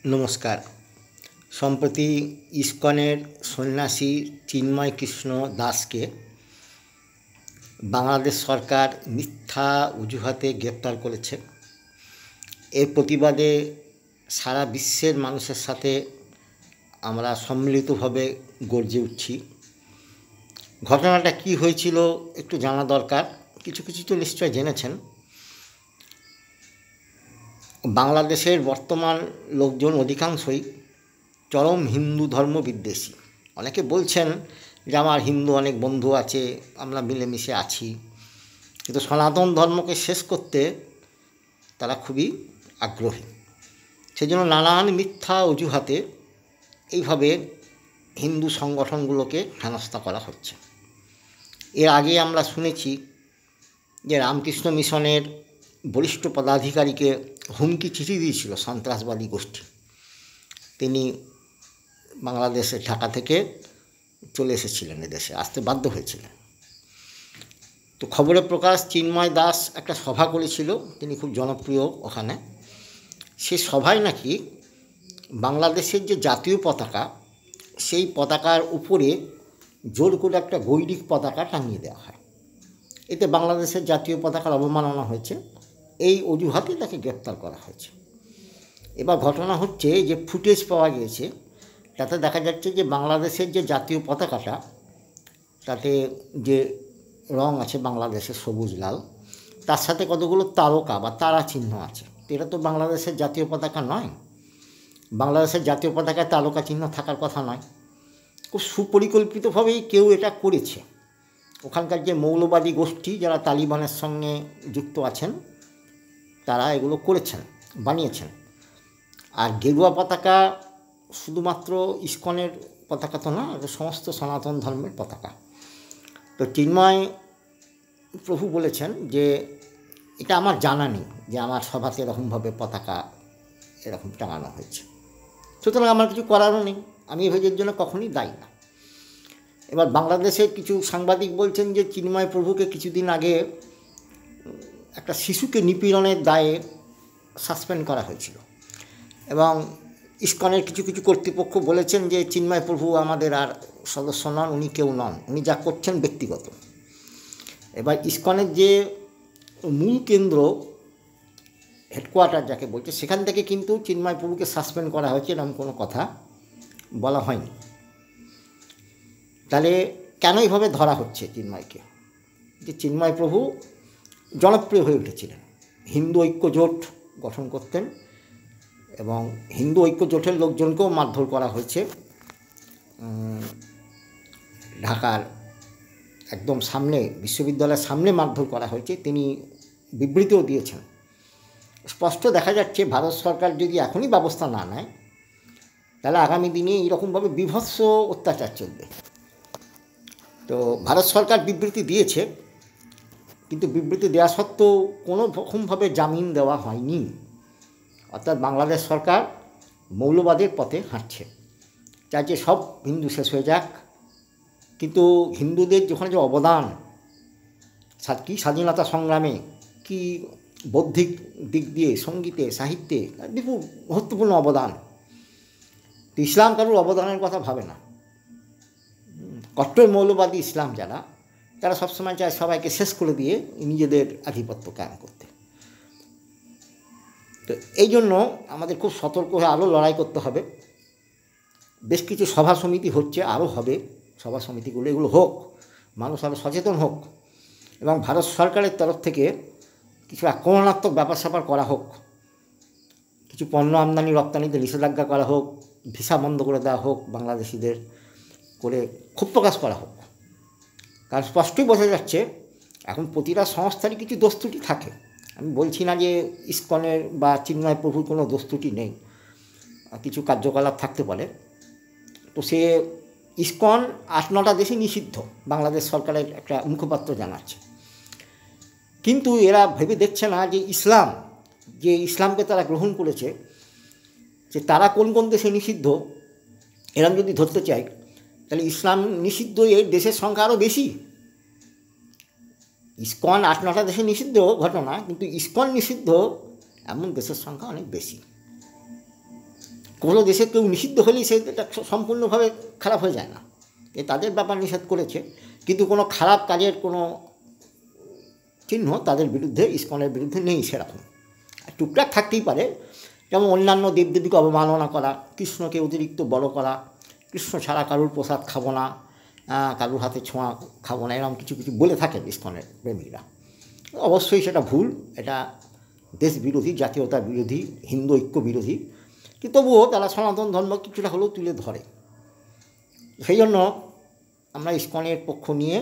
নমস্কার। সম্প্রতি ইসকনের সন্ন্যাসী চিন্ময় কৃষ্ণ দাসকে বাংলাদেশ সরকার মিথ্যা অজুহাতে গ্রেপ্তার করেছে। এর প্রতিবাদে সারা বিশ্বের মানুষের সাথে আমরা সম্মিলিতভাবে গর্জে উঠছি। ঘটনাটা কি হয়েছিল একটু জানা দরকার। কিছু কিছু তো নিশ্চয় জেনেছেন। বাংলাদেশের বর্তমান লোকজন অধিকাংশই চরম হিন্দু ধর্ম বিদ্বেষী। অনেকে বলছেন যে আমার হিন্দু অনেক বন্ধু আছে, আমরা মিলেমিশে আছি, কিন্তু সনাতন ধর্মকে শেষ করতে তারা খুবই আগ্রহী। সেজন্য নানান মিথ্যা অজুহাতে এইভাবে হিন্দু সংগঠনগুলোকে হেনস্থা করা হচ্ছে। এর আগে আমরা শুনেছি যে রামকৃষ্ণ মিশনের বরিষ্ঠ পদাধিকারীকে হুমকি চিঠি দিয়েছিল সন্ত্রাসবাদী গোষ্ঠী। তিনি বাংলাদেশে ঢাকা থেকে চলে এসেছিলেন, এদেশে আসতে বাধ্য হয়েছিলেন। তো খবরে প্রকাশ চিন্ময় দাস একটা সভা করেছিল, তিনি খুব জনপ্রিয় ওখানে। সে সভায় নাকি বাংলাদেশের যে জাতীয় পতাকা, সেই পতাকার উপরে জোর করে একটা গৈরিক পতাকা টাঙিয়ে দেওয়া হয়। এতে বাংলাদেশের জাতীয় পতাকার অবমাননা হয়েছে। এই অজুহাতে তাকে গ্রেপ্তার করা হয়েছে। এবার ঘটনা হচ্ছে যে ফুটেজ পাওয়া গিয়েছে, তাতে দেখা যাচ্ছে যে বাংলাদেশের যে জাতীয় পতাকাটা, তাতে যে রং আছে বাংলাদেশের সবুজ লাল, তার সাথে কতগুলো তারকা বা তারা চিহ্ন আছে। এটা তো বাংলাদেশের জাতীয় পতাকা নয়। বাংলাদেশের জাতীয় পতাকায় তারকা চিহ্ন থাকার কথা নয়। খুব সুপরিকল্পিতভাবেই কেউ এটা করেছে। ওখানকার যে মৌলবাদী গোষ্ঠী যারা তালিবানের সঙ্গে যুক্ত আছেন, তারা এগুলো করেছেন, বানিয়েছেন। আর গেরুয়া পতাকা শুধুমাত্র ইসকনের পতাকা তো না, এটা সমস্ত সনাতন ধর্মের পতাকা। তো চিন্ময় প্রভু বলেছেন যে এটা আমার জানা নেই যে আমার সভাতে এরকমভাবে পতাকা এরকম টাঙানো হয়েছে, সুতরাং আমার কিছু করারও নেই, আমি এর জন্য কখনই দায়ী না। এবার বাংলাদেশের কিছু সাংবাদিক বলছেন যে চিন্ময় প্রভুকে কিছুদিন আগে একটা শিশুকে নিপীড়নের দায়ে সাসপেন্ড করা হয়েছিল, এবং ইসকনের কিছু কিছু কর্তৃপক্ষ বলেছেন যে চিন্ময় প্রভু আমাদের আর সদস্য নন, উনি কেউ নন, উনি যা করছেন ব্যক্তিগত। এবার ইসকনের যে মূল কেন্দ্র, হেডকোয়ার্টার যাকে বলছে, সেখান থেকে কিন্তু চিন্ময় প্রভুকে সাসপেন্ড করা হয়েছে, এরকম কোনো কথা বলা হয়নি। তাহলে কেন এইভাবে ধরা হচ্ছে চিন্ময়কে? যে চিন্ময় প্রভু জনপ্রিয় হয়ে উঠেছিলেন, হিন্দু ঐক্য জোট গঠন করতেন, এবং হিন্দু ঐক্য জোটের লোকজনকেও মারধর করা হয়েছে। ঢাকার একদম সামনে, বিশ্ববিদ্যালয়ের সামনে মারধর করা হয়েছে। তিনি বিবৃতিও দিয়েছেন। স্পষ্ট দেখা যাচ্ছে ভারত সরকার যদি এখনই ব্যবস্থা না নেয়, তাহলে আগামী দিনে এইরকমভাবে বীভৎস অত্যাচার চলবে। তো ভারত সরকার বিবৃতি দিয়েছে, কিন্তু বিবৃতি দেওয়া সত্ত্বেও কোনো রকমভাবে জামিন দেওয়া হয়নি। অর্থাৎ বাংলাদেশ সরকার মৌলবাদের পথে হাঁটছে, চাইছে সব হিন্দু শেষ হয়ে যাক। কিন্তু হিন্দুদের যেখানে যে অবদান, কি স্বাধীনতা সংগ্রামে, কি বৌদ্ধিক দিক দিয়ে, সঙ্গীতে, সাহিত্যে বিপুল মহত্বপূর্ণ অবদান, ইসলাম কারোর অবদানের কথা ভাবে না। কট্টর মৌলবাদী ইসলাম যারা, তারা সবসময় চায় সবাইকে শেষ করে দিয়ে নিজেদের আধিপত্য কায়েম করতে। তো এই জন্য আমাদের খুব সতর্ক হয়ে আরও লড়াই করতে হবে। বেশ কিছু সভা সমিতি হচ্ছে, আরও হবে সভা সমিতিগুলো, এগুলো হোক, মানুষ আরও সচেতন হোক, এবং ভারত সরকারের তরফ থেকে কিছু আক্রমণাত্মক ব্যাপার স্যাপার করা হোক, কিছু পণ্য আমদানি রপ্তানিতে নিষেধাজ্ঞা করা হোক, ভিসা বন্ধ করে দেওয়া হোক বাংলাদেশিদের, করে ক্ষোভ প্রকাশ করা হোক। কারণ স্পষ্টই বোঝা যাচ্ছে এখন প্রতিটা সংস্থারই কিছু দোষ ত্রুটি থাকে। আমি বলছি না যে ইসকনের বা চিন্ময় প্রভুর কোনো দোষ ত্রুটি নেই, কিছু কার্যকলাপ থাকতে পারে। তো সে ইসকন 8-9টা দেশে নিষিদ্ধ, বাংলাদেশ সরকারের একটা মুখপাত্র জানাচ্ছে। কিন্তু এরা ভেবে দেখছে না যে ইসলামকে তারা গ্রহণ করেছে, যে তারা কোন কোন দেশে নিষিদ্ধ, এরা যদি ধরতে চায়, তাহলে ইসলাম নিষিদ্ধ এই দেশের সংখ্যা আরও বেশি। ইসকন 8-9টা দেশে নিষিদ্ধ ঘটনা, কিন্তু ইসকন নিষিদ্ধ এমন দেশের সংখ্যা অনেক বেশি। কোনো দেশে কেউ নিষিদ্ধ হলেই সেটা সম্পূর্ণভাবে খারাপ হয়ে যায় না, এ তাদের ব্যাপার, নিষেধ করেছে, কিন্তু কোনো খারাপ কাজের কোনো চিহ্ন তাদের বিরুদ্ধে, ইসকনের বিরুদ্ধে নেই সেরকম। টুকটাক থাকতেই পারে, যেমন অন্যান্য দেবদেবীকে অবমাননা করা, কৃষ্ণকে অতিরিক্ত বড় করা, কৃষ্ণ ছাড়া কারুর প্রসাদ খাবো না, কারুর হাতে ছোঁয়া খাবো না, এরকম কিছু কিছু বলে থাকেন ইসকনের প্রেমিকরা। অবশ্যই সেটা ভুল, এটা দেশ বিরোধী, জাতীয়তা বিরোধী, হিন্দু ঐক্য বিরোধী, কিন্তু তবুও তারা সনাতন ধর্ম কিছুটা হলেও তুলে ধরে। সেই জন্য আমরা ইসকনের পক্ষ নিয়ে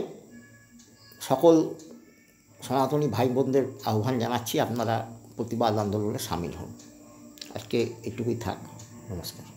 সকল সনাতনী ভাই বোনদের আহ্বান জানাচ্ছি, আপনারা প্রতিবাদ আন্দোলনে সামিল হন। আজকে এটুকুই থাক, নমস্কার।